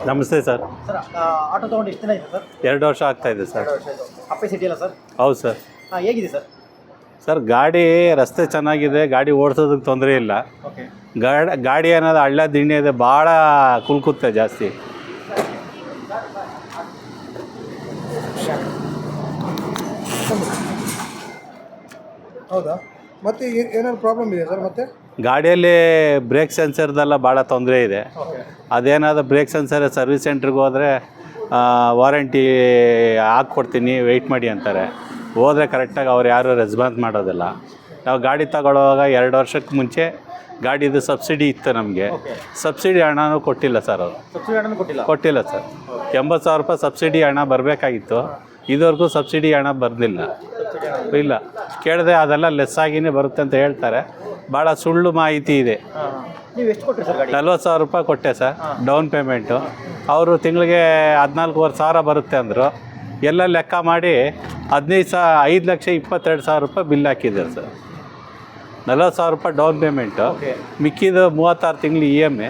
ನಮಸ್ತೆ sir. Sir auto ತೊಗೊಂಡು ಎಷ್ಟು ದಿನ ಆಯಿತು ಸರ್? 2 ವರ್ಷ ಆಗ್ತಾ ಇದೆ ಸರ್. 2 ವರ್ಷ ಆಯಿತು. ಅಪ್ಪೆ ಸಿಟಿ ಅಲ್ಲ ಸರ್? ಹೌದು ಸರ್. ಹೇಗಿದೆ ಸರ್? ಸರ್ ಗಾಡಿ ರಸ್ತೆ ಚೆನ್ನಾಗಿದೆ, ಗಾಡಿ ಓಡಿಸೋದಕ್ಕೆ ತೊಂದರೆ ಇಲ್ಲ. ಓಕೆ. ಗಾಡಿ ಅನ್ನೋದು ಹಳ್ಳ ದಿಣ್ಣೆ ಇದೆ, ಭಾಳ ಕುಲ್ಕುತ್ತೆ ಜಾಸ್ತಿ. ಹೌದಾ? ಮತ್ತೆ ಏನಾದ್ರು ಪ್ರಾಬ್ಲಮ್ ಇದೆ ಸರ್? ಮತ್ತೆ ಗಾಡಿಯಲ್ಲಿ ಬ್ರೇಕ್ ಸೆನ್ಸರ್ದೆಲ್ಲ ಭಾಳ ತೊಂದರೆ ಇದೆ. ಅದೇನಾದರೂ ಬ್ರೇಕ್ ಸೆನ್ಸರ್ ಸರ್ವಿಸ್ ಸೆಂಟ್ರಿಗೆ ಹೋದರೆ ವಾರಂಟಿ ಹಾಕ್ಕೊಡ್ತೀನಿ ವೆಯ್ಟ್ ಮಾಡಿ ಅಂತಾರೆ. ಹೋದರೆ ಕರೆಕ್ಟಾಗಿ ಅವ್ರು ಯಾರೂ ರೆಸ್ಪಾನ್ಸ್ ಮಾಡೋದಿಲ್ಲ. ನಾವು ಗಾಡಿ ತಗೊಳ್ಳುವಾಗ 2 ವರ್ಷಕ್ಕೆ ಮುಂಚೆ ಗಾಡಿದು ಸಬ್ಸಿಡಿ ಇತ್ತು ನಮಗೆ. ಸಬ್ಸಿಡಿ ಹಣನೂ ಕೊಟ್ಟಿಲ್ಲ ಸರ್ ಅವರು. ಸಬ್ಸಿಡಿ ಹಣ ಕೊಟ್ಟಿಲ್ಲ ಸರ್. 80,000 ರೂಪಾಯಿ ಸಬ್ಸಿಡಿ ಹಣ ಬರಬೇಕಾಗಿತ್ತು. ಇದುವರೆಗೂ ಸಬ್ಸಿಡಿ ಹಣ ಬರಲಿಲ್ಲ. ಇಲ್ಲ ಕೇಳಿದೆ, ಅದೆಲ್ಲ ಲೆಸ್ ಆಗಿಯೇ ಬರುತ್ತೆ ಅಂತ ಹೇಳ್ತಾರೆ. ಭಾಳ ಸುಳ್ಳು ಮಾಹಿತಿ ಇದೆ. ನೀವು ಎಷ್ಟು ಕೊಟ್ಟರಿ ಸರ್ ಗಾಡಿ? 40,000 ರೂಪಾಯಿ ಕೊಟ್ಟೆ ಸರ್ ಡೌನ್ ಪೇಮೆಂಟು. ಅವರು ತಿಂಗಳಿಗೆ 14,500 ಬರುತ್ತೆ ಅಂದರು. ಎಲ್ಲ ಲೆಕ್ಕ ಮಾಡಿ 5,22,000 ರೂಪಾಯಿ ಬಿಲ್ ಹಾಕಿದ್ದಾರೆ ಸರ್. 40,000 ರೂಪಾಯಿ ಡೌನ್ ಪೇಮೆಂಟು, ಮಿಕ್ಕಿದ್ದು 36 ತಿಂಗಳು EMI,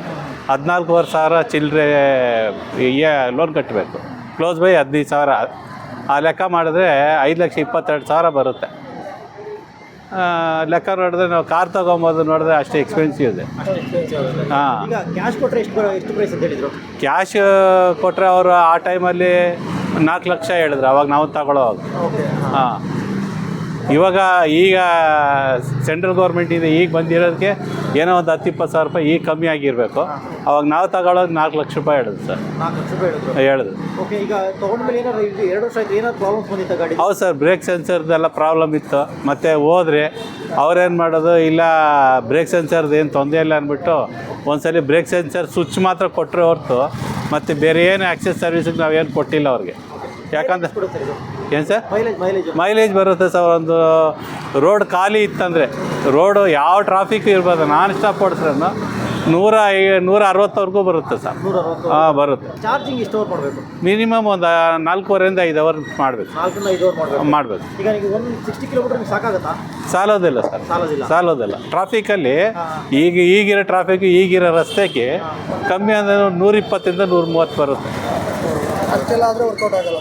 14,500 ಚಿಲ್ಲರೆ ಲೋನ್ ಕಟ್ಟಬೇಕು. Close by 15,000. ಆ ಲೆಕ್ಕ ಮಾಡಿದ್ರೆ 5,22,000 ಬರುತ್ತೆ. ಲೆಕ್ಕ ನೋಡಿದ್ರೆ ನಾವು ಕಾರ್ ತೊಗೊಬೋದು ನೋಡಿದ್ರೆ ಅಷ್ಟು ಎಕ್ಸ್ಪೆನ್ಸಿವ್ ಇದೆ. ಹಾಂ. ಈಗ ಕ್ಯಾಶ್ ಕೊಟ್ಟರೆ ಎಷ್ಟು ಪ್ರೈಸ್ ಅಂತ ಹೇಳಿದರು? ಕ್ಯಾಶ್ ಕೊಟ್ಟರೆ ಅವರು ಆ ಟೈಮಲ್ಲಿ 4 ಲಕ್ಷ ಹೇಳಿದ್ರು ಅವಾಗ ನಾವು ತಗೊಳ್ಳೋವಾಗ. ಹಾಂ. ಈಗ ಸೆಂಟ್ರಲ್ ಗೌರ್ಮೆಂಟಿಂದ ಈಗ ಬಂದಿರೋದಕ್ಕೆ ಏನೋ ಒಂದು 10-20,000 ರೂಪಾಯಿ ಈಗ ಕಮ್ಮಿ ಆಗಿರಬೇಕು. ಅವಾಗ ನಾವು ತಗೊಳ್ಳೋದು 4 ಲಕ್ಷ ರೂಪಾಯಿ ಹೇಳಿದ್ರು ಸರ್. 4 ಲಕ್ಷ ರೂಪಾಯಿ ಹೇಳಿದ್ರು. ಓಕೆ. ಈಗ ತೊಗೊಂಡ್ಮೇಲೆ ಏನಾದ್ರು 2 ವರ್ಷ ಆಯ್ತು, ಏನಾದ್ರು ಪ್ರಾಬ್ಲಮ್ಸ್ ಬಂದಿತ್ತು ಗಾಡಿ? ಹೌದು ಸರ್, ಬ್ರೇಕ್ ಸೆನ್ಸರ್ದೆಲ್ಲ ಪ್ರಾಬ್ಲಮ್ ಇತ್ತು. ಮತ್ತು ಹೋದ್ರೆ ಅವ್ರೇನು ಮಾಡೋದು, ಇಲ್ಲ ಬ್ರೇಕ್ ಸೆನ್ಸರ್ದು ಏನು ತೊಂದರೆ ಇಲ್ಲ ಅಂದ್ಬಿಟ್ಟು ಒಂದ್ಸಲಿ ಬ್ರೇಕ್ ಸೆನ್ಸರ್ ಸ್ವಿಚ್ ಮಾತ್ರ ಕೊಟ್ಟರೆ ಹೊರತು ಮತ್ತು ಬೇರೆ ಏನು ಆಕ್ಸೆಸ್ ಸರ್ವಿಸಿಗೆ ನಾವೇನು ಕೊಟ್ಟಿಲ್ಲ ಅವ್ರಿಗೆ. ಯಾಕಂದ್ರೆ ಏನು ಸರ್ ಮೈಲೇಜ್ ಬರುತ್ತೆ ಸರ್. ಒಂದು ರೋಡ್ ಖಾಲಿ ಇತ್ತಂದರೆ, ರೋಡು ಯಾವ ಟ್ರಾಫಿಕ್ ಇರ್ಬೋದು, ನಾನ್ ಸ್ಟಾಪ್ ಓಡಿಸ್ರೂ 160ವರೆಗೂ ಬರುತ್ತೆ ಸರ್. 160? ಹಾಂ ಬರುತ್ತೆ. ಚಾರ್ಜಿಂಗ್ ಎಷ್ಟು ಅವರ್ ಮಾಡಬೇಕು? ಮಿನಿಮಮ್ ಒಂದು 4.5 to 5 ಅವರ್ ಮಾಡಬೇಕು. 4 to 5 ಅವರ್ ಮಾಡಬೇಕು. ಈಗ ನೀವು 60 ಕಿಲೋಮೀಟರ್ ಸಾಕಾಗುತ್ತಾ? ಸಾಲೋದಿಲ್ಲ ಸರ್, ಸಾಲೋದಿಲ್ಲ. ಟ್ರಾಫಿಕಲ್ಲಿ ಈಗಿರೋ ಟ್ರಾಫಿಕ್, ಈಗಿರೋ ರಸ್ತೆಗೆ ಕಮ್ಮಿ ಅಂದರೆ 120 to 130 ಬರುತ್ತೆ. ಅಷ್ಟೆಲ್ಲ ಆದರೆ ವರ್ಕೌಟ್ ಆಗಲ್ಲ.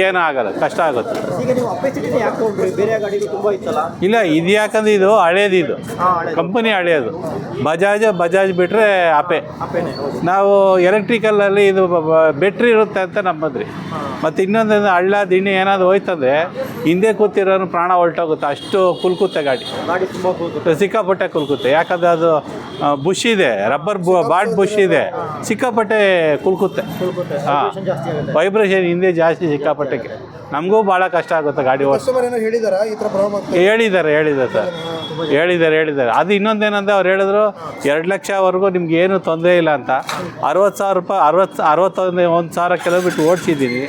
ಏನೂ ಆಗಲ್ಲ, ಕಷ್ಟ ಆಗುತ್ತೆ. ಈಗ ನೀವು ಅಪ್ಪೆ ಸಿಟಿನೇ ಯಾಕೆ ತೊಗೊಂಡ್ರಿ? ಬೇರೆ ಗಾಡಿಗಳು ತುಂಬ ಇತ್ತಲ್ಲ? ಇಲ್ಲ, ಇದು ಯಾಕಂದ್ರೆ ಇದು ಹಳೇದು, ಇದು ಕಂಪನಿ ಹಳೇದು. ಬಜಾಜ್ ಬಿಟ್ಟರೆ ಅಪ್ಪೆನೇ. ನಾವು ಎಲೆಕ್ಟ್ರಿಕಲಲ್ಲಿ ಇದು ಬೆಟ್ರಿ ಇರುತ್ತೆ ಅಂತ ನಂಬದ್ರಿ. ಮತ್ತು ಇನ್ನೊಂದು ಹಳ್ಳ ದಿಣ್ಣೆ ಏನಾದರೂ ಹೋಯ್ತಂದರೆ ಹಿಂದೆ ಕೂತಿರೋನು ಪ್ರಾಣ ಹೊರಟೋಗುತ್ತೆ, ಅಷ್ಟು ಕುಲ್ಕುತ್ತೆ ಗಾಡಿ. ತುಂಬ ಕುಲ್ಕುತ್ತೆ, ಸಿಕ್ಕಾಪಟ್ಟೆ ಕುಲ್ಕುತ್ತೆ. ಯಾಕಂದರೆ ಅದು ಬುಷ್ ಇದೆ, ರಬ್ಬರ್ ಬಾಟ್ ಬುಷ್ ಇದೆ, ಸಿಕ್ಕಾಪಟ್ಟೆ ಕುಲ್ಕುತ್ತೆ. ಹಾಂ, ವೈಬ್ರೇಷನ್ ಹಿಂದೆ ಜಾಸ್ತಿ ಸಿಕ್ಕಾಪಟ್ಟೆ. ನಮಗೂ ಭಾಳ ಕಷ್ಟ ಆಗುತ್ತೆ ಗಾಡಿ ಹೇಳಿದ್ದಾರೆ ಸರ್. ಹೇಳಿದ್ದಾರೆ. ಅದು ಇನ್ನೊಂದೇನಂದರೆ ಅವ್ರು ಹೇಳಿದ್ರು 2 ಲಕ್ಷವರೆಗೂ ನಿಮ್ಗೆ ಏನು ತೊಂದರೆ ಇಲ್ಲ ಅಂತ. 60,000 ರೂಪಾಯಿ 61,000 ಕಿಲೋಮೀಟ್ರ್ ಓಡಿಸಿದ್ದೀನಿ.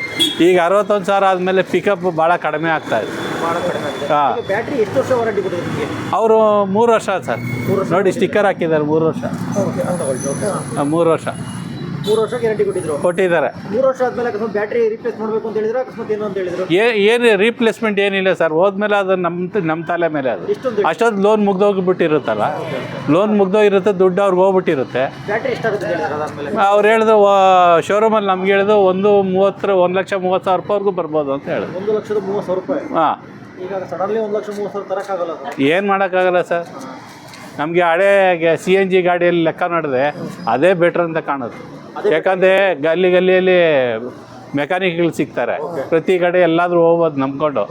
ಈಗ 61,000 ಆದಮೇಲೆ ಪಿಕಪ್ ಭಾಳ ಕಡಿಮೆ ಆಗ್ತಾಯಿದೆ. ಹಾಂ. ಬ್ಯಾಟ್ರಿ ಎಷ್ಟು ವರ್ಷ ವಾರಂಟಿ ಕೊಟ್ಟಿದ್ದಾರೆ? ಅವರು 3 ವರ್ಷ ಸರ್. ನೋಡಿ, ಸ್ಟಿಕ್ಕರ್ ಹಾಕಿದ್ದಾರೆ 3 ವರ್ಷ. 3 ವರ್ಷ 3 ವರ್ಷ ಗ್ಯಾರಂಟಿ ಕೊಟ್ಟಿದ್ದಾರೆ. 3 ವರ್ಷ ಆದಮೇಲೆ ಅಕಸ್ಮಾತ್ ಬ್ಯಾಟ್ರಿ ರೀಪ್ಲೇಸ್ ಮಾಡಬೇಕು ಅಂತ ಹೇಳಿದ್ರೆ ಅಕಸ್ಮಾತ್ ಏನು ಅಂತ ಹೇಳಿದ್ರು? ಏನು ರೀಪ್ಲೇಸ್ಮೆಂಟ್ ಏನಿಲ್ಲ ಸರ್. ಹೋದ್ಮೇಲೆ ಅದು ನಮ್ಮ ತಲೆ ಮೇಲೆ. ಅದು ಅಷ್ಟೊಂದು ಲೋನ್ ಮುಗ್ದೋಗಿಬಿಟ್ಟಿರುತ್ತಲ್ಲ, ಲೋನ್ ಮುಗ್ದೋಗಿರುತ್ತೆ, ದುಡ್ಡು ಅವ್ರಿಗೆ ಹೋಗ್ಬಿಟ್ಟಿರುತ್ತೆ. ಬ್ಯಾಟ್ರಿ ಎಷ್ಟಾಗುತ್ತೆ ಹೇಳಿದ್ರೆ? ಅವ್ರು ಹೇಳಿದ್ರು ಶೋರೂಮಲ್ಲಿ ನಮ್ಗೆ ಹೇಳಿದ್ರು 1,30,000 ರೂಪಾಯಿವರೆಗೂ ಬರ್ಬೋದು ಅಂತ ಹೇಳಿದ್ರು. 1,30,30,000 ರೂಪಾಯಿ? ಹಾಂ. ಈಗ ಸಡನ್ಲಿ 1,30,30,000 ತರೋಕ್ಕಾಗಲ್ಲ? ಏನು ಮಾಡೋಕ್ಕಾಗಲ್ಲ ಸರ್. ನಮಗೆ ಹಳೆ CNG ಗಾಡಿಯಲ್ಲಿ ಲೆಕ್ಕ ನೋಡಿದ್ರೆ ಅದೇ ಬೆಟ್ರ್ ಅಂತ ಕಾಣುತ್ತೆ. ಯಾಕಂದರೆ ಗಲ್ಲಿಯಲ್ಲಿ ಮೆಕ್ಯಾನಿಕ್ಗಳು ಸಿಗ್ತಾರೆ ಪ್ರತಿ ಕಡೆ, ಎಲ್ಲಾದರೂ ಹೋಗ್ಬೋದು ನಂಬ್ಕೊಂಡು.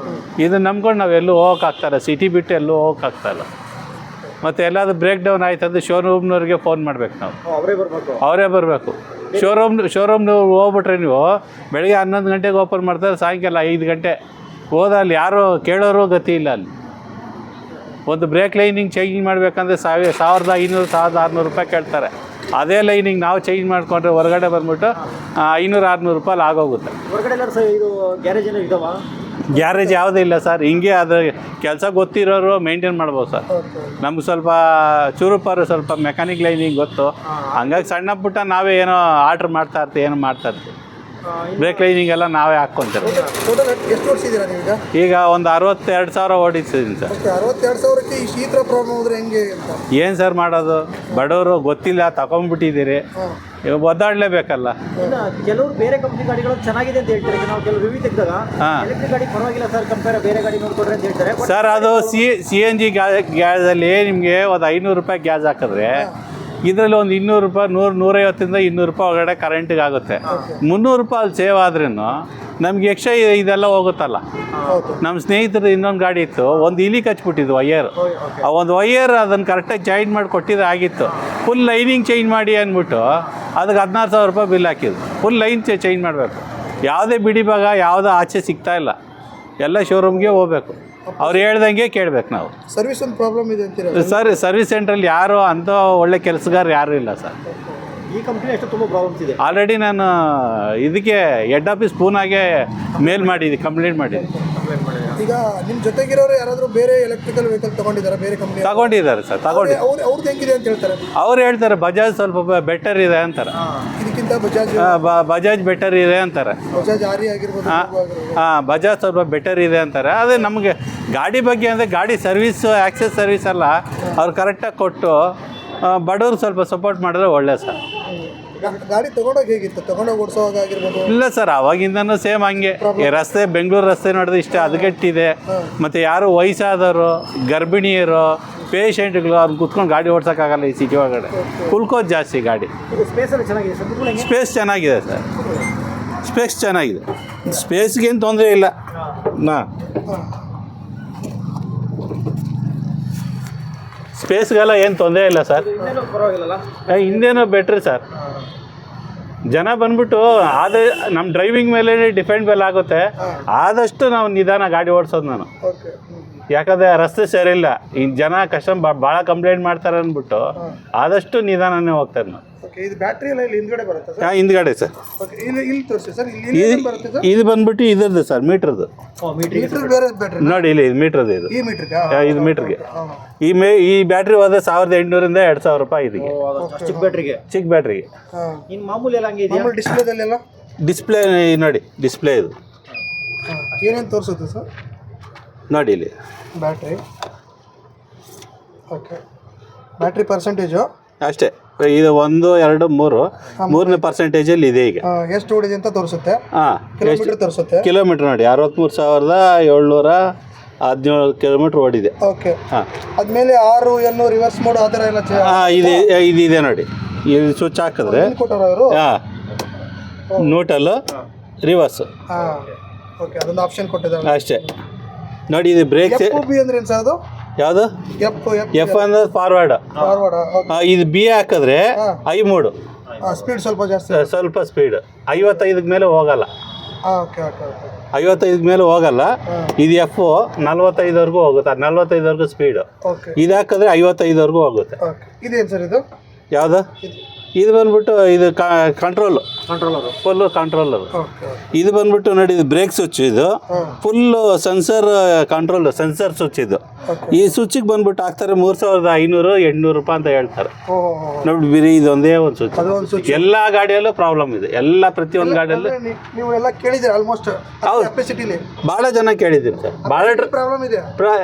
ಇದನ್ನು ನಂಬ್ಕೊಂಡು ನಾವೆಲ್ಲೂ ಹೋಗೋಕ್ಕಾಗ್ತಾಯಿಲ್ಲ, ಸಿಟಿ ಬಿಟ್ಟು ಎಲ್ಲೂ ಹೋಗೋಕ್ಕಾಗ್ತಾಯಿಲ್ಲ. ಮತ್ತು ಎಲ್ಲಾದರೂ ಬ್ರೇಕ್ ಡೌನ್ ಆಯ್ತಂದ್ರೆ ಶೋರೂಮ್ನವ್ರಿಗೆ ಫೋನ್ ಮಾಡಬೇಕು ನಾವು. ಅವರೇ ಬರಬೇಕು. ಶೋರೂಮ್ನವ್ರು ಹೋಗ್ಬಿಟ್ರೆ ನೀವು ಬೆಳಗ್ಗೆ 11 ಗಂಟೆಗೆ ಓಪನ್ ಮಾಡ್ತಾರೆ, ಸಾಯಂಕಾಲ 5 ಗಂಟೆ ಹೋದಲ್ಲಿ ಯಾರು ಕೇಳೋರು ಗತಿ ಇಲ್ಲ. ಅಲ್ಲಿ ಒಂದು ಬ್ರೇಕ್ ಲೈನಿಂಗ್ ಚೇಂಜ್ ಮಾಡಬೇಕಂದ್ರೆ 1,500-1,600 ರೂಪಾಯಿ ಕೇಳ್ತಾರೆ. ಅದೇ ಲೈನಿಂಗ್ ನಾವು ಚೇಂಜ್ ಮಾಡಿಕೊಂಡ್ರೆ ಹೊರಗಡೆ ಬಂದ್ಬಿಟ್ಟು 500-600 ರೂಪಾಯಿ ಆಗೋಗುತ್ತೆ. ಗ್ಯಾರೇಜ್ ಯಾವುದೂ ಇಲ್ಲ ಸರ್. ಹಿಂಗೆ ಅದು ಕೆಲಸ ಗೊತ್ತಿರೋರು ಮೇಂಟೈನ್ ಮಾಡ್ಬೋದು ಸರ್. ನಮ್ಗೆ ಸ್ವಲ್ಪ ಸ್ವಲ್ಪ ಮೆಕ್ಯಾನಿಕ್ ಲೈನಿಂಗ್ ಗೊತ್ತು. ಹಂಗಾಗಿ ಸಣ್ಣ ಪುಟ್ಟ ನಾವೇ ಏನೋ ಆರ್ಡ್ರ್ ಮಾಡ್ತಾ ಇರ್ತೀವಿ. ಬ್ರೇಕ್ ಲೈನಿಂಗ್ ಎಲ್ಲ ನಾವೇ ಹಾಕ್ಕೊಂತೀವಿ. ಟೋಟಲ್ ಎಷ್ಟು ಓಡಿಸಿದ್ದೀರಾ ನೀವೀಗ? ಈಗ ಒಂದು 62,000 ಓಡಿಸಿದ್ದೀನಿ ಸರ್. ಓಕೆ, 62,000ಕ್ಕೆ ಈ ಶೀತ ಪ್ರಾಬ್ಲಮ್ ಹೋದ್ರೆ ಹೆಂಗೆ ಅಂತ? ಏನು ಸರ್ ಮಾಡೋದು, ಬಡವರು ಗೊತ್ತಿಲ್ಲ ತಗೊಂಡ್ಬಿಟ್ಟಿದ್ದೀರಿ, ಹಾಂ, ಇವಾಗ ಒದ್ದಾಡಲೇಬೇಕಲ್ಲ. ಇನ್ನು ಕೆಲವರು ಬೇರೆ ಕಂಪ್ನಿ ಗಾಡಿಗಳು ಚೆನ್ನಾಗಿದೆ ಅಂತ ಹೇಳ್ತಾರೆ. ಈಗ ನಾವು ಕೆಲವು ರಿವ್ಯೂ ತೆಗೆದಾಗ ಹಾಂ. ಎಲೆಕ್ಟ್ರಿಕ್ ಗಾಡಿ ಪರವಾಗಿಲ್ಲ ಸರ್, ಕಂಪೇರ್ ಬೇರೆ ಗಾಡಿ ನೋಡ್ಕೊಡ್ರಿ ಅಂತ ಹೇಳ್ತಾರೆ. ಸರ್ ಅದು ಸಿ ಎನ್ ಜಿ ಗ್ಯಾಸಲ್ಲಿ ನಿಮಗೆ ಒಂದು 500 ರೂಪಾಯಿ ಗ್ಯಾಸ್ ಹಾಕಿದ್ರೆ ಇದರಲ್ಲಿ ಒಂದು 200 ರೂಪಾಯಿ 150ರಿಂದ 200 ರೂಪಾಯಿ ಒಳಗಡೆ ಕರೆಂಟಿಗೆ ಆಗುತ್ತೆ. 300 ರೂಪಾಯಿ ಅಲ್ಲಿ ಸೇವ್ ಆದ್ರೂ ನಮ್ಗೆ ಎಕ್ಸ್ಟ್ರಾ ಇದೆಲ್ಲ ಹೋಗುತ್ತಲ್ಲ. ಹೌದು. ನಮ್ಮ ಸ್ನೇಹಿತರು ಇನ್ನೊಂದು ಗಾಡಿ ಇತ್ತು, ಒಂದು ಇಲಿ ಕಚ್ಬಿಟ್ಟಿದ್ದು ವೈಯರ್. ಆ ಒಂದು ವೈಯರ್ ಅದನ್ನು ಕರೆಕ್ಟಾಗಿ ಜಾಯಿನ್ ಮಾಡಿ ಕೊಟ್ಟಿದ್ರೆ ಆಗಿತ್ತು. ಫುಲ್ ಲೈನಿಂಗ್ ಚೇಂಜ್ ಮಾಡಿ ಅಂದ್ಬಿಟ್ಟು ಅದಕ್ಕೆ 16,000 ರೂಪಾಯಿ ಬಿಲ್ ಹಾಕಿದ್ದು. ಫುಲ್ ಲೈನ್ ಚೇಂಜ್ ಮಾಡಬೇಕು. ಯಾವುದೇ ಬಿಡಿ ಭಾಗ ಯಾವುದೋ ಆಚೆ ಸಿಗ್ತಾ ಇಲ್ಲ, ಎಲ್ಲ ಶೋರೂಮ್ಗೆ ಹೋಗ್ಬೇಕು. ಅವ್ರು ಹೇಳ್ದಂಗೆ ಕೇಳಬೇಕು ನಾವು. ಸರ್ವಿಸ್ ಒಂದು ಪ್ರಾಬ್ಲಮ್ ಇದೆ ಅಂತೀರ? ಸರ್ವಿಸ್ ಸೆಂಟ್ರಲ್ಲಿ ಯಾರು ಅಂಥ ಒಳ್ಳೆ ಕೆಲಸಗಾರ ಯಾರೂ ಇಲ್ಲ ಸರ್. ಈ ಕಂಪ್ನಿ ಅಷ್ಟು ತುಂಬ ಪ್ರಾಬ್ಲಮ್ಸ್ ಇದೆ. ಆಲ್ರೆಡಿ ನಾನು ಇದಕ್ಕೆ ಹೆಡ್ ಆಫೀಸ್ ಪೂನಾಗೆ ಮೇಲ್ ಮಾಡಿದ್ದೆ, ಕಂಪ್ಲೇಂಟ್ ಮಾಡಿದ್ದೆ. ಈಗ ನಿಮ್ಮ ಜೊತೆಗಿರೋರು ಯಾರಾದರೂ ಬೇರೆ ಎಲೆಕ್ಟ್ರಿಕಲ್ ವೆಹಿಕಲ್ ತಗೊಂಡಿದ್ದಾರೆ ಬೇರೆ ಕಂಪ್ನಿ? ತಗೊಂಡಿದ್ದಾರೆ ಸರ್, ಅವ್ರದ್ದು ಹೆಂಗಿದೆ ಅಂತ ಹೇಳ್ತಾರೆ? ಅವ್ರು ಹೇಳ್ತಾರೆ ಬಜಾಜ್ ಸ್ವಲ್ಪ ಬೆಟರ್ ಇದೆ ಅಂತಾರೆ. ಇದಕ್ಕಿಂತ ಬಜಾಜ್ ಬಜಾಜ್ ಬೆಟರ್ ಇದೆ ಅಂತಾರೆ. ಬಜಾಜ್ ಆರಿ ಆಗಿರ್ಬೋದು. ಹಾಂ, ಬಜಾಜ್ ಸ್ವಲ್ಪ ಬೆಟರ್ ಇದೆ ಅಂತಾರೆ. ಅದೇ ನಮಗೆ ಗಾಡಿ ಬಗ್ಗೆ ಅಂದರೆ ಗಾಡಿ ಸರ್ವಿಸು ಆಕ್ಸೆಸ್ ಸರ್ವಿಸ್ ಎಲ್ಲ ಅವ್ರು ಕರೆಕ್ಟಾಗಿ ಕೊಟ್ಟು ಬಡವ್ರು ಸ್ವಲ್ಪ ಸಪೋರ್ಟ್ ಮಾಡಿದ್ರೆ ಒಳ್ಳೆ ಸರ್. ಗಾಡಿ ತಗೊಂಡೋಗಿ ಹೇಗಿತ್ತು? ತಗೊಂಡೋಗಿ ಓಡಿಸೋವಾಗ ಆಗಿರ್ಬೋದು? ಇಲ್ಲ ಸರ್, ಅವಾಗಿಂದನೂ ಸೇಮ್ ಹಂಗೆ. ಈ ರಸ್ತೆ ಬೆಂಗಳೂರು ರಸ್ತೆ ನೋಡಿದ್ರೆ ಇಷ್ಟ ಹದಗೆಟ್ಟಿದೆ. ಮತ್ತು ಯಾರು ವಯಸ್ಸಾದವರು, ಗರ್ಭಿಣಿಯರು, ಪೇಷಂಟ್ಗಳು ಅವ್ರು ಕುತ್ಕೊಂಡು ಗಾಡಿ ಓಡ್ಸೋಕ್ಕಾಗಲ್ಲ ಈ ಸಿಟಿ ಒಳಗಡೆ. ಕುಲ್ಕೋದು ಜಾಸ್ತಿ ಗಾಡಿ. ಸ್ಪೇಸ್ ಎಲ್ಲ ಚೆನ್ನಾಗಿದೆ ಸರ್. ಸ್ಪೇಸ್ ಚೆನ್ನಾಗಿದೆ ಸರ್, ಸ್ಪೇಸ್ ಚೆನ್ನಾಗಿದೆ. ಸ್ಪೇಸ್ಗೇನು ತೊಂದರೆ ಇಲ್ಲ. ಸ್ಪೇಸ್ಗೆಲ್ಲ ಏನು ತೊಂದರೆ ಇಲ್ಲ ಸರ್. ಪರವಾಗಿಲ್ಲ. ಹಿಂದೇನೋ ಬೆಟ್ರಿ ಸರ್. ಜನ ಬಂದ್ಬಿಟ್ಟು ನಮ್ಮ ಡ್ರೈವಿಂಗ್ ಮೇಲೆ ಡಿಪೆಂಡಬಲ್ ಆಗುತ್ತೆ. ಆದಷ್ಟು ನಾವು ನಿಧಾನ ಗಾಡಿ ಓಡಿಸೋದು ನಾನು. ಓಕೆ. ಯಾಕಂದರೆ ರಸ್ತೆ ಸರಿಯಿಲ್ಲ, ಈ ಜನ ಭಾಳ ಕಂಪ್ಲೇಂಟ್ ಮಾಡ್ತಾರೆ ಅಂದ್ಬಿಟ್ಟು ಆದಷ್ಟು ನಿಧಾನನೇ ಹೋಗ್ತಾರೆ ನಾನು. ಓಕೆ, ಇದು ಬ್ಯಾಟ್ರಿ ಎಲ್ಲ ಇಲ್ಲಿ ಹಿಂದ್ಗಡೆ ಬರುತ್ತೆ ಸರ್? ಹಿಂದ್ಗಡೆ ಸರ್. ಓಕೆ, ಇಲ್ಲಿ ತೋರಿಸಿ ಸರ್. ಇಲ್ಲಿ ಬರುತ್ತೆ ಸರ್? ಇದು ಬಂದ್ಬಿಟ್ಟು ಇದ್ರದ್ದು ಸರ್, ಮೀಟ್ರದ್ದು. ಮೀಟರ್ ಬೇರೆ ಬ್ಯಾಟ್ರಿ ನೋಡಿ ಇಲ್ಲಿ ಮೀಟ್ರದ್ದು ಇದು. ಈ ಮೀಟರ್ಗೆ? ಇದು ಮೀಟ್ರಿಗೆ. ಈ ಬ್ಯಾಟ್ರಿ ಹೋದ್ರೆ 1,800ರಿಂದ 2,000 ರೂಪಾಯಿ ಇದಕ್ಕೆ. ಚಿಕ್ಕ ಬ್ಯಾಟ್ರಿಗೆ? ಚಿಕ್ಕ ಬ್ಯಾಟ್ರಿಗೆ. ಇನ್ನು ಮಾಮೂಲಿ ಎಲ್ಲ ಹಂಗೆ ಇದೆಯಾ? ಮಾಮೂಲಿ ಡಿಸ್ಪ್ಲೇದಲ್ಲೆಲ್ಲ? ಡಿಸ್ಪ್ಲೇ ನೋಡಿ, ಡಿಸ್ಪ್ಲೇ ಇದು ಏನೇನು ತೋರಿಸುತ್ತೆ ಸರ್? ನೋಡಿ ಇಲ್ಲಿ ಬ್ಯಾಟ್ರಿ. ಓಕೆ, ಬ್ಯಾಟ್ರಿ ಪರ್ಸೆಂಟೇಜು ಅಷ್ಟೇ. ಇದು 1, 2, 3 3ನೇ ಪರ್ಸೆಂಟೇಜಲ್ಲಿ ಇದೆ ಈಗ. ಎಷ್ಟು ಓಡಿದೆ ಅಂತ ತೋರಿಸುತ್ತೆ. ಹಾಂ, ಕಿಲೋಮೀಟರ್ ತೋರಿಸುತ್ತೆ. ಕಿಲೋಮೀಟ್ರ್ ನೋಡಿ 63,717 ಕಿಲೋಮೀಟ್ರ್ ಓಡಿದೆ. ಓಕೆ. ಹಾಂ, ಆದಮೇಲೆ 6 N ರಿವರ್ಸ್ ಮೋಡ್ ಆ ಥರ ಎಲ್ಲ ಇದಿದೆ ನೋಡಿ. ಇಲ್ಲಿ ಸ್ವಿಚ್ ಹಾಕಿದ್ರೆ ಕೊಟ್ಟರು ಅವರು. ಹಾಂ, ನ್ಯೂಟ್ರಲ್ಲು, ರಿವರ್ಸು. ಹಾಂ, ಓಕೆ, ಅದೊಂದು ಆಪ್ಷನ್ ಕೊಟ್ಟಿದ್ದಾರೆ ಅಷ್ಟೇ ನೋಡಿ. ಇದು ಬ್ರೇಕ್ ಬಿ ಅಂದ್ರೆ ಏನು ಸರ್ ಅದು? ಯಾವುದು? ಎಫ್ ಅಂದ್ರೆ ಫಾರ್ವರ್ಡ್. ಇದು ಬಿ ಹಾಕಿದ್ರೆ I ಮೋಡು. ಸ್ಪೀಡ್ ಸ್ವಲ್ಪ ಜಾಸ್ತಿ, ಸ್ವಲ್ಪ ಸ್ಪೀಡ್ 55 ಮೇಲೆ ಹೋಗಲ್ಲ. Okay okay okay. 55 ಮೇಲೆ ಹೋಗಲ್ಲ. ಇದು ಎಫ್ 45ವರೆಗೂ ಹೋಗುತ್ತೆ, 45ವರೆಗೂ ಸ್ಪೀಡು. ಓಕೆ. ಇದು ಹಾಕಿದ್ರೆ 55ವರೆಗೂ ಹೋಗುತ್ತೆ. ಓಕೆ, ಇದೇನು ಸರ್ ಇದು? ಯಾವುದು? ಇದು ಬಂದ್ಬಿಟ್ಟು ಇದು ಕಂಟ್ರೋಲರು, ಫುಲ್ಲು ಕಂಟ್ರೋಲರು. ಓಕೆ. ಇದು ಬಂದ್ಬಿಟ್ಟು ನೋಡಿ, ಇದು ಬ್ರೇಕ್ ಸ್ವಿಚ್. ಇದು full sensor control, sensor switch. ಇದು ಈ ಸ್ವಿಚ್ಗೆ ಬಂದ್ಬಿಟ್ಟು ಹಾಕ್ತಾರೆ 3,500 800 ರೂಪಾಯಿ ಅಂತ ಹೇಳ್ತಾರೆ. ನೋಡಿ ಬಿರಿ ಇದೊಂದೇ ಒಂದು ಸ್ವಿಚ್. ಎಲ್ಲ ಗಾಡಿಯಲ್ಲೂ ಪ್ರಾಬ್ಲಮ್ ಇದೆ, ಎಲ್ಲ ಪ್ರತಿಯೊಂದು ಗಾಡಿಯಲ್ಲೂ. ನೀವು ಎಲ್ಲ ಕೇಳಿದ್ದೀರಿ ಆಲ್ಮೋಸ್ಟ್ ಕೆಪಾಸಿಟಿಲಿ? ಭಾಳ ಜನ ಕೇಳಿದ್ದೀರಿ ಸರ್. ಭಾಳ ಪ್ರಾಬ್ಲಮ್ ಇದೆ.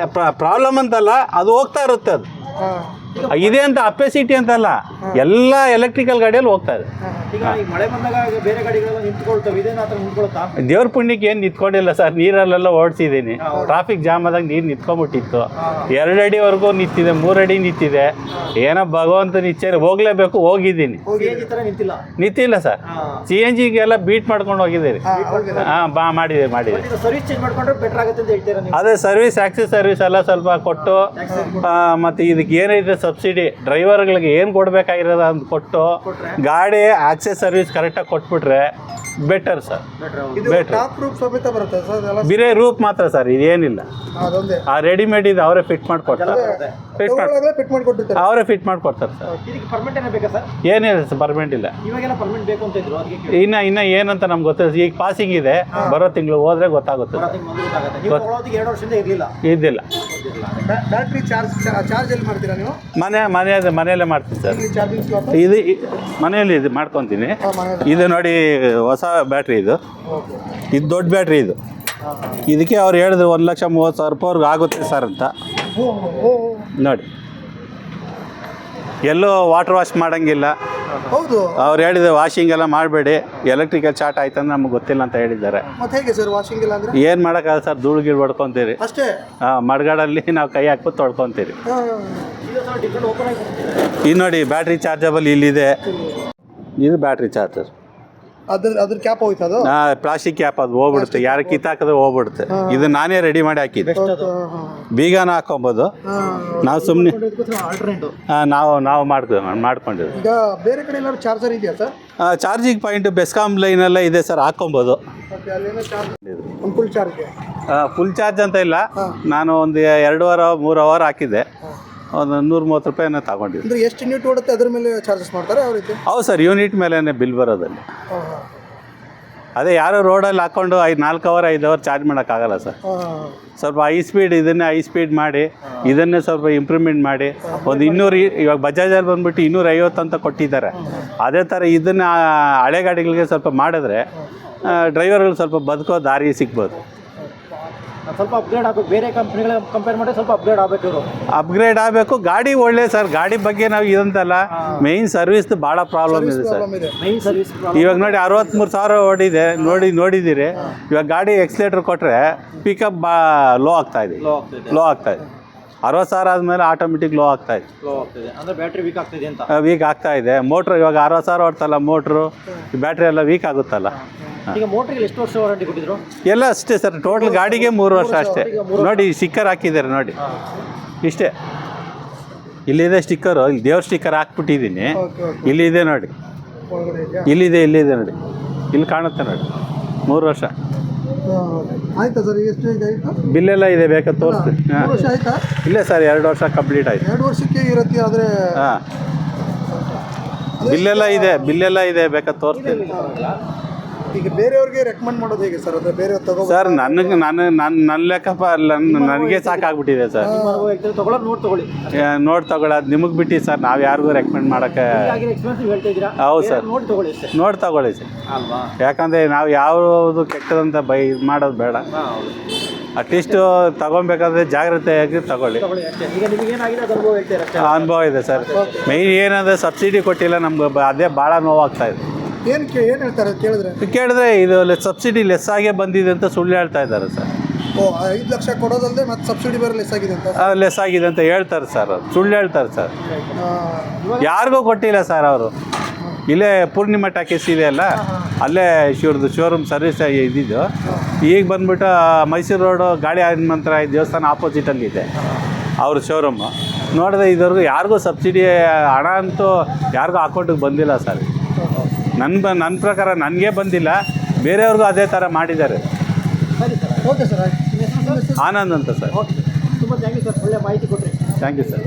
ಪ್ರಾಬ್ಲಮ್ ಅಂತಲ್ಲ, ಅದು ಹೋಗ್ತಾ ಇರುತ್ತೆ. ಅದು ಇದೆ ಅಂತ ಅಪೆಸಿಟಿ ಅಂತಲ್ಲ, ಎಲ್ಲ ಎಲೆಕ್ಟ್ರಿಕಲ್ ಗಾಡಿಯಲ್ಲಿ ಹೋಗ್ತಾ ಇದೆ. ಈಗ ಮಳೆ ಬಂದಾಗ ಬೇರೆ ಗಾಡಿಗಳೆಲ್ಲ ನಿಂತ್ಕೊಳ್ತವೆ, ಇದೇನು ಆ ಥರ ನಿಂತ್ಕೊಳ್ತಾ? ದೇವ್ರ ಪುಣ್ಯಕ್ಕೆ ಏನು ನಿಂತ್ಕೊಂಡಿಲ್ಲ ಸರ್. ನೀರಲ್ಲೆಲ್ಲ ಓಡಿಸಿದ್ದೀನಿ. ಟ್ರಾಫಿಕ್ ಜಾಮ್ ಆದಾಗ ನೀರು ನಿಂತ್ಕೊಂಡ್ಬಿಟ್ಟಿತ್ತು. 2 ಅಡಿವರೆಗೂ ನಿಂತಿದೆ, 3 ಅಡಿ ನಿಂತಿದೆ. ಏನೋ ಭಗವಂತನ ಇಚ್ಛೆ, ಹೋಗ್ಲೇಬೇಕು, ಹೋಗಿದ್ದೀನಿ. ನಿಂತಿಲ್ಲ ಸರ್. CNGಗೆಲ್ಲ ಬೀಟ್ ಮಾಡ್ಕೊಂಡು ಹೋಗಿದ್ದೀರಿ. ಹಾಂ, ಮಾಡಿದೆ. ಸರ್ವಿಸ್ ಚೇಂಜ್ ಮಾಡ್ಕೊಂಡ್ರೆ ಬೆಟರ್ ಆಗುತ್ತೆ ಅಂತ ಹೇಳ್ತೀರಾ ನೀವು? ಅದೇ ಸರ್ವಿಸ್, ಆಕ್ಸೆಸ್ ಸರ್ವಿಸ್ ಎಲ್ಲ ಸ್ವಲ್ಪ ಕೊಟ್ಟು, ಮತ್ತು ಇದಕ್ಕೆ ಏನೈತೆ ಸಬ್ಸಿಡಿ, ಡ್ರೈವರ್ಗಳಿಗೆ ಏನು ಕೊಡಬೇಕಾಗಿರೋದು ಅಂತ ಕೊಟ್ಟು, ಗಾಡಿ ಆಕ್ಸೆಸ್ ಸರ್ವಿಸ್ ಕರೆಕ್ಟಾಗಿ ಕೊಟ್ಬಿಟ್ರೆ ಬೆಟರ್ ಸರ್. ಬೆಟರ್. ಬಿರೇ ರೂಪ್ ಮಾತ್ರ ಸರ್, ಇದೇನಿಲ್ಲ. ಅದೊಂದೇ ಆ ರೆಡಿಮೇಡ್ ಇದು ಅವರೇ ಫಿಟ್ ಮಾಡಿಕೊಡ್ತಾರೆ. ಫಿಟ್ ಮಾಡಿ ತಗೊಳ್ಳೋವಾಗಲೇ ಫಿಟ್ ಮಾಡಿ ಕೊಟ್ಟಿರ್ತಾರೆ. ಅವರೇ ಫಿಟ್ ಮಾಡಿಕೊಡ್ತಾರೆ ಸರ್. ಇದಕ್ಕೆ ಪರ್ಮನೆಂಟ್ ಏನೋ ಬೇಕಾ ಸರ್? ಏನಿಲ್ಲ ಸರ್, ಪರ್ಮನೆಂಟ್ ಇಲ್ಲ. ಇವಾಗೆಲ್ಲ ಪರ್ಮನೆಂಟ್ ಬೇಕು ಅಂತ ಇದ್ರು, ಅದಕ್ಕೆ ಇನ್ನು ಏನಂತ ನಮ್ಗೆ ಗೊತ್ತಿಲ್ಲ. ಈಗ ಪಾಸಿಂಗ್ ಇದೆ, ಬರೋ ತಿಂಗಳು ಹೋದ್ರೆ ಗೊತ್ತಾಗುತ್ತೆ ಸರ್. ಗೊತ್ತಾಗುತ್ತೆ. ನೀವು ತಗೊಳ್ಳೋದಕ್ಕೆ 2 ವರ್ಷದಿಂದ ಇರಲಿಲ್ಲ. ಇದ್ದಿಲ್ಲ. ಬ್ಯಾಟ್ರಿ ಚಾರ್ಜ್ ಎಲ್ಲಿ ಮಾಡ್ತೀರಾ ನೀವು? ಮನೆಯಲ್ಲೇ ಮಾಡ್ತೀನಿ ಸರ್. ಇಲ್ಲಿ ಚಾರ್ಜಿಂಗ್ ಸ್ಲಾಟ್ ಇದು ಮನೆಯಲ್ಲಿ ಇದು ಮಾಡ್ಕೊತೀನಿ. ಇದು ನೋಡಿ ಹೊಸ ಬ್ಯಾಟ್ರಿ ಇದು. ಇದು ದೊಡ್ಡ ಬ್ಯಾಟ್ರಿ ಇದು. ಇದಕ್ಕೆ ಅವ್ರು ಹೇಳಿದ್ರು 1,30,30,000 ರೂಪಾಯಿವರೆಗೂ ಆಗುತ್ತೆ ಸರ್ ಅಂತ. ನೋಡಿ, ಎಲ್ಲೂ ವಾಟರ್ ವಾಶ್ ಮಾಡೋಂಗಿಲ್ಲ. ಹೌದು. ಅವ್ರು ಹೇಳಿದ್ರು ವಾಷಿಂಗ್ ಎಲ್ಲ ಮಾಡಬೇಡಿ, ಎಲೆಕ್ಟ್ರಿಕಲ್ ಶಾರ್ಟ್ ಆಯ್ತಂದ್ರೆ ನಮ್ಗೆ ಗೊತ್ತಿಲ್ಲ ಅಂತ ಹೇಳಿದ್ದಾರೆ. ಮತ್ತೆ ಹೇಗೆ ಸರ್ ವಾಷಿಂಗ್ ಇಲ್ಲ ಅಂದ್ರೆ? ಏನು ಮಾಡೋಕ್ಕಾಗಲ್ಲ ಸರ್, ಧೂಳು ಗೀಳು ಹೊಡ್ಕೊತೀರಿ. ಅಷ್ಟೇ. ಮಡ್ಗಾಡಲ್ಲಿ ನಾವು ಕೈ ಹಾಕ್ಬಿಟ್ಟು ತೊಳ್ಕೊತೀರಿ. ಡಿಫ್ರೆಂಟ್ ಓಪನ್ ಆಗಿ ಇದು ನೋಡಿ, ಬ್ಯಾಟ್ರಿ ಚಾರ್ಜಬಲ್ ಇಲ್ಲಿದೆ. ಇದು ಬ್ಯಾಟ್ರಿ ಚಾರ್ಜರ್. ಅದ್ರ ಕ್ಯಾಪ್ ಹೋಯ್ತು ಅದು. ಪ್ಲಾಸ್ಟಿಕ್ ಕ್ಯಾಪ್ ಅದು ಹೋಗ್ಬಿಡುತ್ತೆ, ಯಾರು ಕಿತ್ತಾಕಿದ್ರೆ ಹೋಗ್ಬಿಡುತ್ತೆ. ಇದು ನಾನೇ ರೆಡಿ ಮಾಡಿ ಹಾಕಿದ್ದೆ. ಬೀಗನ ಹಾಕೊಬೋದು. ನಾವು ಸುಮ್ಮನೆ ಆಲ್ಟರ್ನೇಟಿವ್ ನಾವು ಮಾಡ್ಕೊಂಡಿದ್ವಿ. ಈಗ ಬೇರೆ ಕಡೆ ಎಲ್ಲರೂ ಚಾರ್ಜರ್ ಇದೆಯಾ ಸರ್? ಚಾರ್ಜಿಂಗ್ ಪಾಯಿಂಟ್ ಬೆಸ್ಕಾಮ್ ಲೈನೆಲ್ಲ ಇದೆ ಸರ್, ಹಾಕೊಬೋದು. ಫುಲ್ ಚಾರ್ಜ್ಗೆ ಫುಲ್ ಚಾರ್ಜ್ ಅಂತ ಇಲ್ಲ, ನಾನು ಒಂದು 2-3 ಅವರ್ ಹಾಕಿದ್ದೆ. ಒಂದು 130 ರೂಪಾಯಿನ ತಗೊಂಡಿದ್ದೆ. ಅಂದ್ರೆ ಎಷ್ಟು ಯೂನಿಟ್ ಓಡುತ್ತೆ ಅದ್ರ ಮೇಲೆ ಚಾರ್ಜಸ್ ಮಾಡ್ತಾರೆ ಯಾವ ರೀತಿ? ಹೌದು ಸರ್, ಯೂನಿಟ್ ಮೇಲೇ ಬಿಲ್ ಬರೋದಲ್ಲಿ. ಅದೇ ಯಾರೋ ರೋಡಲ್ಲಿ ಹಾಕ್ಕೊಂಡು 4 ಅವರ್ 5 ಅವರ್ ಚಾರ್ಜ್ ಮಾಡೋಕ್ಕಾಗಲ್ಲ ಸರ್. ಸ್ವಲ್ಪ ಇದನ್ನೇ ಹೈ ಸ್ಪೀಡ್ ಮಾಡಿ, ಇದನ್ನೇ ಸ್ವಲ್ಪ ಇಂಪ್ರೂವ್ಮೆಂಟ್ ಮಾಡಿ ಒಂದು 200. ಇವಾಗ ಬಜಾಜಲ್ಲಿ ಬಂದುಬಿಟ್ಟು 250 ಅಂತ ಕೊಟ್ಟಿದ್ದಾರೆ. ಅದೇ ಥರ ಇದನ್ನು ಹಳೆ ಗಾಡಿಗಳಿಗೆ ಸ್ವಲ್ಪ ಮಾಡಿದ್ರೆ ಡ್ರೈವರ್ಗಳು ಸ್ವಲ್ಪ ಬದುಕೋ ದಾರಿ ಸಿಗ್ಬೋದು. ಸ್ವಲ್ಪ ಅಪ್ಗ್ರೇಡ್ ಆಗಬೇಕು, ಬೇರೆ ಕಂಪ್ನಿಗಳ ಕಂಪೇರ್ ಮಾಡಿ ಸ್ವಲ್ಪ ಅಪ್ಗ್ರೇಡ್ ಆಗಬೇಕು. ಇವರು ಅಪ್ಗ್ರೇಡ್ ಆಗಬೇಕು. ಗಾಡಿ ಒಳ್ಳೆ ಸರ್, ಗಾಡಿ ಬಗ್ಗೆ ನಾವು ಇದಂತಲ್ಲ, ಮೇಯ್ನ್ ಸರ್ವಿಸ್ದು ಭಾಳ ಪ್ರಾಬ್ಲಮ್ ಇದೆ ಸರ್. ಮೈನ್ ಸರ್ವಿಸ್ ಇವಾಗ ನೋಡಿ 63,000 ಓಡಿದೆ, ನೋಡಿದ್ದೀರಿ. ಇವಾಗ ಗಾಡಿ ಎಕ್ಸ್ಲೇಟರ್ ಕೊಟ್ಟರೆ ಪಿಕಪ್ ಲೋ ಆಗ್ತಾಯಿದೆ. 60,000 ಆದಮೇಲೆ ಆಟೋಮೆಟಿಕ್ ಲೋ ಆಗ್ತಾಯಿದೆ. ಅಂದರೆ ಬ್ಯಾಟ್ರಿ ವೀಕ್ ಆಗ್ತಿದೆ ಅಂತ. ವೀಕ್ ಆಗ್ತಾಯಿದೆ. ಮೋಟ್ರ್ ಇವಾಗ 60,000 ಓಡ್ತಲ್ಲ ಮೋಟ್ರು, ಬ್ಯಾಟ್ರಿ ಎಲ್ಲ ವೀಕ್ ಆಗುತ್ತಲ್ಲ. ಈಗ ಮೋಟ್ರಿಗೆ ಎಷ್ಟು ವರ್ಷ ವಾರಂಟಿ ಕೊಟ್ಟಿದ್ರು? ಎಲ್ಲ ಅಷ್ಟೇ ಸರ್, ಟೋಟಲ್ ಗಾಡಿಗೆ 3 ವರ್ಷ ಅಷ್ಟೇ. ನೋಡಿ ಸ್ಟಿಕ್ಕರ್ ಹಾಕಿದ್ದಾರೆ ನೋಡಿ, ಇಷ್ಟೇ. ಇಲ್ಲಿದೆ ಸ್ಟಿಕ್ಕರು, ಇಲ್ಲಿ ದೇವ್ರ ಸ್ಟಿಕ್ಕರ್ ಹಾಕ್ಬಿಟ್ಟಿದ್ದೀನಿ. ಇಲ್ಲಿದೆ ನೋಡಿ, ಇಲ್ಲಿದೆ ನೋಡಿ, ಇಲ್ಲಿ ಕಾಣುತ್ತೆ ನೋಡಿ. 3 ವರ್ಷ ಆಯ್ತಾ ಸರ್? ಎಷ್ಟು ಆಯ್ತಾ? ಬಿಲ್ಲೆಲ್ಲ ಇದೆ, ಬೇಕಾದ್ರೆ ತೋರಿಸ್ತೀನಿ. 3 ವರ್ಷ ಆಯ್ತಾ? ಇಲ್ಲ ಸರ್, 2 ವರ್ಷ ಕಂಪ್ಲೀಟ್ ಆಯ್ತು. 2 ವರ್ಷಕ್ಕೆ ಇರುತ್ತೆ ಆದರೆ. ಹಾಂ, ಬಿಲ್ಲೆಲ್ಲ ಇದೆ, ಬೇಕಾದ್ರೆ ತೋರಿಸ್ತೀನಿ. ಈಗ ಬೇರೆಯವ್ರಿಗೆ ರೆಕಮೆಂಡ್ ಮಾಡೋದು ಹೇಗೆ ಸರ್? ಅಂದರೆ ಬೇರೆ ತಗೋ ಸರ್, ನನ್ನ ಲೆಕ್ಕಪ್ಪ ನನಗೆ ಸಾಕಾಗ್ಬಿಟ್ಟಿದೆ ಸರ್. ತಗೊಳ್ಳೋದು ನೋಡಿ ತಗೊಳ್ಳೋದು ನಿಮಗೆ ಬಿಟ್ಟು ಸರ್, ನಾವು ಯಾರಿಗೂ ರೆಕಮೆಂಡ್ ಮಾಡೋಕ್ಕೆ. ಹೌದು ಸರ್, ನೋಡಿ ತಗೊಳ್ಳಿ ಸರ್. ಯಾಕಂದರೆ ನಾವು ಯಾವುದು ಕೆಟ್ಟದಂತ ಇದು ಮಾಡೋದು ಬೇಡ. ಅಟ್ಲೀಸ್ಟು ತಗೊಬೇಕಾದ್ರೆ ಜಾಗ್ರತೆಯಾಗಿ ತಗೊಳ್ಳಿ. ಅನುಭವ ಇದೆ ಸರ್. ಮೇಯ್ನ್ ಏನಂದರೆ ಸಬ್ಸಿಡಿ ಕೊಟ್ಟಿಲ್ಲ ನಮ್ಗೆ, ಅದೇ ಭಾಳ ನೋವಾಗ್ತಾ ಇದೆ. ಏನು ಹೇಳ್ತಾರೆ ಕೇಳಿದ್ರೆ ಇದು ಸಬ್ಸಿಡಿ ಲೆಸ್ ಆಗೇ ಬಂದಿದೆ ಅಂತ ಸುಳ್ಳು ಹೇಳ್ತಾ ಇದ್ದಾರೆ ಸರ್. 5 ಲಕ್ಷ ಕೊಡೋದಲ್ಲದೆ ಮತ್ತೆ ಸಬ್ಸಿಡಿ ಬೇರೆ ಲೆಸ್ ಆಗಿದೆ ಅಂತ. ಲೆಸ್ ಆಗಿದೆ ಅಂತ ಹೇಳ್ತಾರೆ ಸರ್, ಸುಳ್ಳು ಹೇಳ್ತಾರೆ ಸರ್. ಯಾರಿಗೂ ಕೊಟ್ಟಿಲ್ಲ ಸರ್ ಅವರು. ಇಲ್ಲೇ ಪೂರ್ಣಿಮಾ ಟಾಕೀಸ್ ಇದೆ ಅಲ್ಲ, ಅಲ್ಲೇ ಇವ್ರದ್ದು ಶೋರೂಮ್ ಸರ್ವಿಸ್ ಇದ್ದಿದ್ದು. ಈಗ ಬಂದುಬಿಟ್ಟು ಮೈಸೂರು ರೋಡು ಗಾಳಿ ಹನುಮಂತರ ದೇವಸ್ಥಾನ ಆಪೋಸಿಟಲ್ಲಿದೆ ಅವ್ರ ಶೋರೂಮು. ನೋಡಿದ್ರೆ ಇದುವರೆಗೂ ಯಾರಿಗೂ ಸಬ್ಸಿಡಿ ಹಣ ಅಂತೂ ಯಾರಿಗೂ ಅಕೌಂಟಿಗೆ ಬಂದಿಲ್ಲ ಸರ್. ನನ್ನ ಪ್ರಕಾರ ನನಗೆ ಬಂದಿಲ್ಲ, ಬೇರೆಯವ್ರಿಗೂ ಅದೇ ಥರ ಮಾಡಿದ್ದಾರೆ. ಓಕೆ ಸರ್, ಆನಂದ್ ಅಂತ ಸರ್. ತುಂಬ ಥ್ಯಾಂಕ್ ಯು ಸರ್, ಒಳ್ಳೆ ಮಾಹಿತಿ ಕೊಟ್ಟರೆ. Thank you sir.